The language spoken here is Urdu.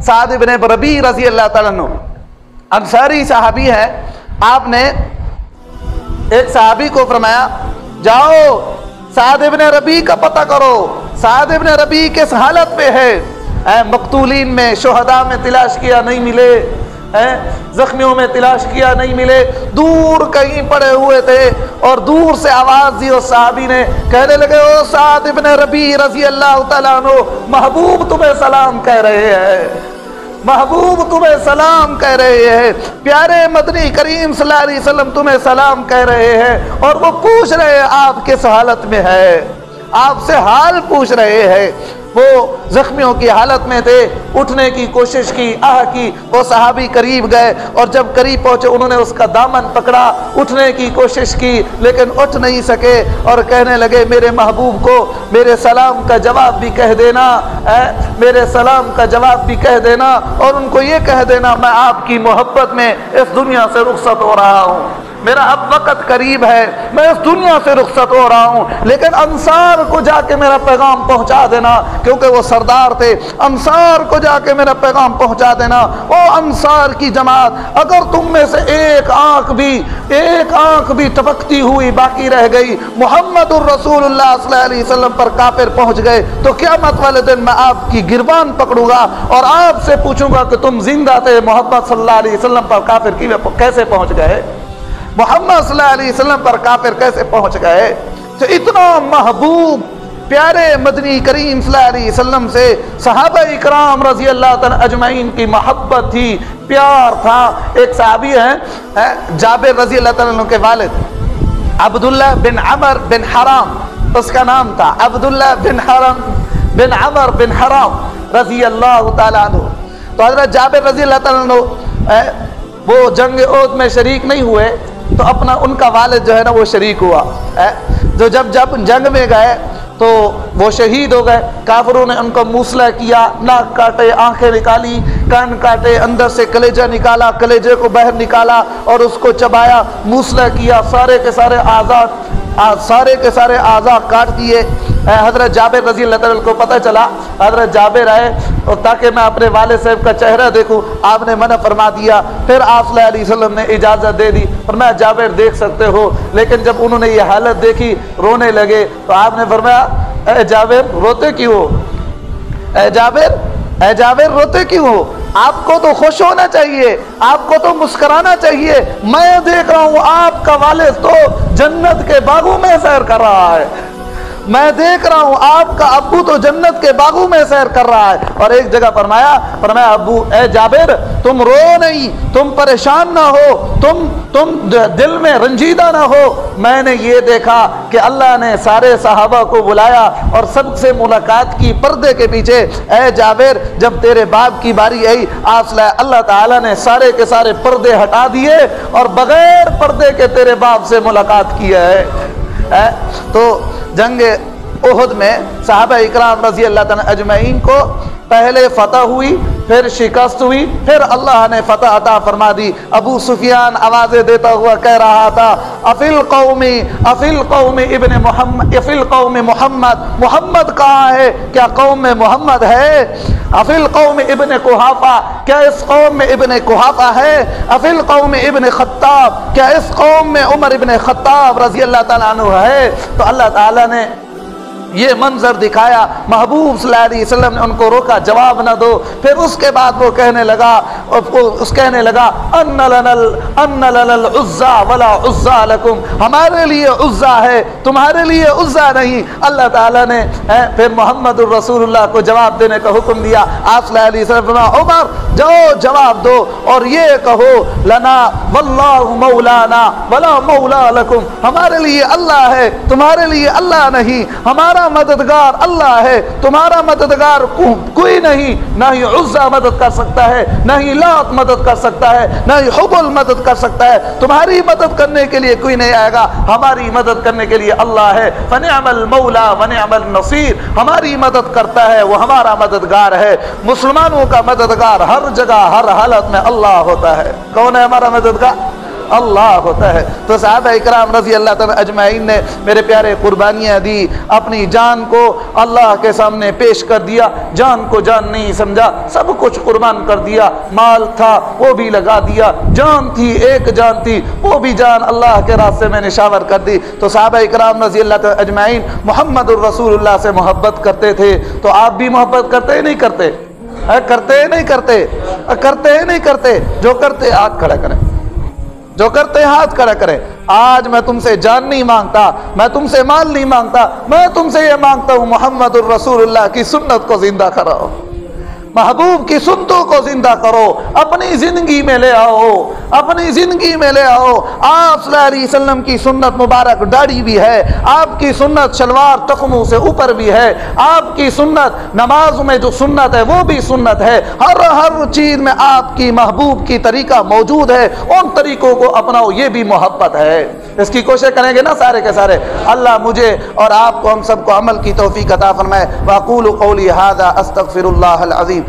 سعد ابن ربیع رضی اللہ تعالیٰ عنہ انصاری صحابی ہے. آپ نے ایک صحابی کو فرمایا جاؤ سعد ابن ربیع کا پتہ کرو، سعد ابن ربیع کس حالت پہ ہے. مقتولین میں، شہداء میں تلاش کیا نہیں ملے، زخمیوں میں تلاش کیا نہیں ملے، دور کہیں پڑے ہوئے تھے اور دور سے آواز دی اور صحابی نے کہنے لگے او سعد ابن ربیع رضی اللہ تعالیٰ عنہ، محبوب تمہیں سلام کہہ رہے ہیں، محبوب تمہیں سلام کہہ رہے ہیں، پیارے مدنی کریم صلی اللہ علیہ وسلم تمہیں سلام کہہ رہے ہیں، اور وہ پوچھ رہے ہیں آپ کس حالت میں ہے، آپ سے حال پوچھ رہے ہیں. وہ زخمیوں کی حالت میں تھے، اٹھنے کی کوشش کی، کی وہ صحابی قریب گئے اور جب قریب پہنچے انہوں نے اس کا دامن پکڑا، اٹھنے کی کوشش کی لیکن اٹھ نہیں سکے اور کہنے لگے میرے محبوب کو میرے سلام کا جواب بھی کہہ دینا، میرے سلام کا جواب بھی کہہ دینا، اور ان کو یہ کہہ دینا میں آپ کی محبت میں اس دنیا سے رخصت ہو رہا ہوں، میرا اب وقت قریب ہے، میں اس دنیا سے رخصت ہو رہا ہوں، لیکن انصار کو جا کے میرا پیغام پہنچا دینا، کیونکہ وہ سردار تھے، انصار کو جا کے میرا پیغام پہنچا دینا. او انصار کی جماعت، اگر تم میں سے ایک آنکھ بھی ٹپکتی ہوئی باقی رہ گئی، محمد الرسول اللہ صلی اللہ علیہ وسلم پر کافر پہنچ گئے تو قیامت والے دن میں آپ کی گربان پکڑوں گا اور آپ سے پوچھوں گا کہ تم زندہ تھے، محمد صلی اللہ علیہ وسلم پر کافر کیسے پہنچ گئے، محمد صلی اللہ علیہ وسلم پر کافر کیسے پہنچ گئے. تو اتنا محبوب پیارے مدنی کریم صلی اللہ علیہ وسلم سے صحابہ اکرام رضی اللہ تعالی اجمعین کی محبت تھی، پیار تھا. ایک صحابی ہیں جابر رضی اللہ تعالیٰ عنہ کے والد عبداللہ بن عمر بن حرام، اس کا نام تھا عبداللہ بن عمر بن حرام رضی اللہ تعالیٰ عنہ. تو حضرت جابر رضی اللہ تعالیٰ عنہ وہ جنگ احد میں شریک نہیں ہوئے تو ان کا والد جو ہے نا وہ شریک ہوا. جو جب جنگ میں گئے تو وہ شہید ہو گئے، کافروں نے ان کو موصلہ کیا، ناک کاٹے، آنکھیں نکالی، کان کاٹے، اندر سے کلیجہ نکالا، کلیجے کو باہر نکالا اور اس کو چبایا، موصلہ کیا، سارے کے سارے اعضاء کاٹ دیے. حضرت جابر رضی اللہ تعالیٰ کو پتہ چلا، حضرت جابر آئے اور تاکہ میں اپنے والد صاحب کا چہرہ دیکھوں، آپ نے منع فرما دیا. پھر آپ صلی اللہ علیہ وسلم نے اجازت دے دی، فرمایا جابر دیکھ سکتے ہو. لیکن جب انہوں نے یہ حالت دیکھی رونے لگے تو آپ نے فرمایا اے جابر روتے کیوں ہو، اے جابر روتے کیوں ہو، آپ کو تو خوش ہونا چاہیے، آپ کو تو مسکرانا چاہیے. میں دیکھ رہا ہوں آپ کا والد تو جنت کے باغوں میں سیر کر رہا ہے، میں دیکھ رہا ہوں آپ کا ابو تو جنت کے باغوں میں سیر کر رہا ہے. اور ایک جگہ فرمایا ابو اے جابر تم رو نہیں، تم پریشان نہ ہو، تم دل میں رنجیدہ نہ ہو. میں نے یہ دیکھا کہ اللہ نے سارے صحابہ کو بلایا اور سب سے ملاقات کی پردے کے پیچھے. اے جابر جب تیرے باپ کی باری آئی اللہ تعالیٰ نے سارے کے سارے پردے ہٹا دیے اور بغیر پردے کے تیرے باپ سے ملاقات کیا ہے. تو جنگ احد میں صحابہ اکرام رضی اللہ تعالیٰ اجمعین کو پہلے فتح ہوئی، پھر شکست ہوئی، پھر اللہ نے فتح عطا فرما دی. ابو سفیان آوازیں دیتا ہوا کہہ رہا تھا افی القوم ابن محمد، افی القوم محمد کہاں ہے، کیا قوم میں محمد ہے؟ افی القوم ابن قحافہ، کیا اس قوم میں ابن قحافہ ہے؟ افی القوم ابن خطاب، کیا اس قوم میں عمر ابن خطاب رضی اللہ تعالیٰ عنہ ہے؟ تو اللہ تعالیٰ نے یہ منظر دکھایا، محبوب صلی اللہ علیہ وسلم نے ان کو روکا جواب نہ دو. پھر اس کے بعد وہ کہنے لگا ان لنا العزا ولا عزا لکم، ہمارے لیے عزا ہے تمہارے لیے عزا نہیں. اللہ تعالیٰ نے پھر محمد الرسول اللہ کو جواب دینے کا حکم دیا. آپ صلی اللہ علیہ وسلم عمر جاؤ جواب دو اور یہ کہو لنا واللہ مولانا ولا مولا لکم، ہمارے لیے اللہ ہے تمہارے لیے اللہ نہیں، ہمارا مددگار اللہ ہے تمہارا مددگار کوئی نہیں. نہ ہی عزا مدد کر سکتا ہے، نہ ہی لات مدد کر سکتا ہے، نہ ہی حبل مدد کر سکتا ہے. تمہاری مدد کرنے کے لیے کوئی نہیں آئے گا، ہماری مدد کرنے کے لیے اللہ ہے. فنعم المولا ونعم النصیر، ہماری مدد کرتا ہے وہ ہمارا مددگار ہے. مسلمانوں کا مددگار ہر جگہ ہر حالت میں اللہ ہوتا ہے. کون ہے ہمارا مددگار؟ اللہ ہوتا ہے۔ تو صحابہ اکرام رضی اللہ تعالیٰ اجمعین نے میرے پیارے قربانیاں دی، اپنی جان کو اللہ کے سامنے پیش کر دیا، جان کو جان نہیں سمجھا، سب کچھ قربان کر دیا، مال تھا وہ بھی لگا دیا، جان تھی ایک جان تھی وہ بھی جان اللہ کے راستے میں نشاور کر دی۔ تو صحابہ اکرام رضی اللہ تعالیٰ اجمعین محمد الرسول اللہ سے محبت کرتے تھے، تو آپ بھی محبت کرتے ہی نہیں کرتے؟ کرتے نہیں کرتے؟ کرتے نہیں کرتے؟ جو کرتے ہاتھ کھڑا کریں، جو کرتے ہاتھ کھڑا کریں۔ آج میں تم سے جان نہیں مانگتا، میں تم سے مال نہیں مانگتا، میں تم سے یہ مانگتا ہوں محمد الرسول اللہ کی سنت کو زندہ کرو، محبوب کی سنتوں کو زندہ کرو، اپنی زندگی میں لے آؤ، اپنی زندگی میں لے آؤ۔ آپ صلی اللہ علیہ وسلم کی سنت مبارک داڑھی بھی ہے، آپ کی سنت شلوار ٹخنوں سے اوپر بھی ہے، آپ کی سنت نماز میں جو سنت ہے وہ بھی سنت ہے، ہر چیز میں آپ کی محبوب کی طریقہ موجود ہے، ان طریقوں کو اپناؤ، یہ بھی محبت ہے۔ اس کی کوشش کریں گے نا سارے کے سارے۔ اللہ مجھے اور آپ کو، ہم سب کو عمل کی توفیق عطا فرمائے۔ واقول قولی ھذا استغفر اللہ العظیم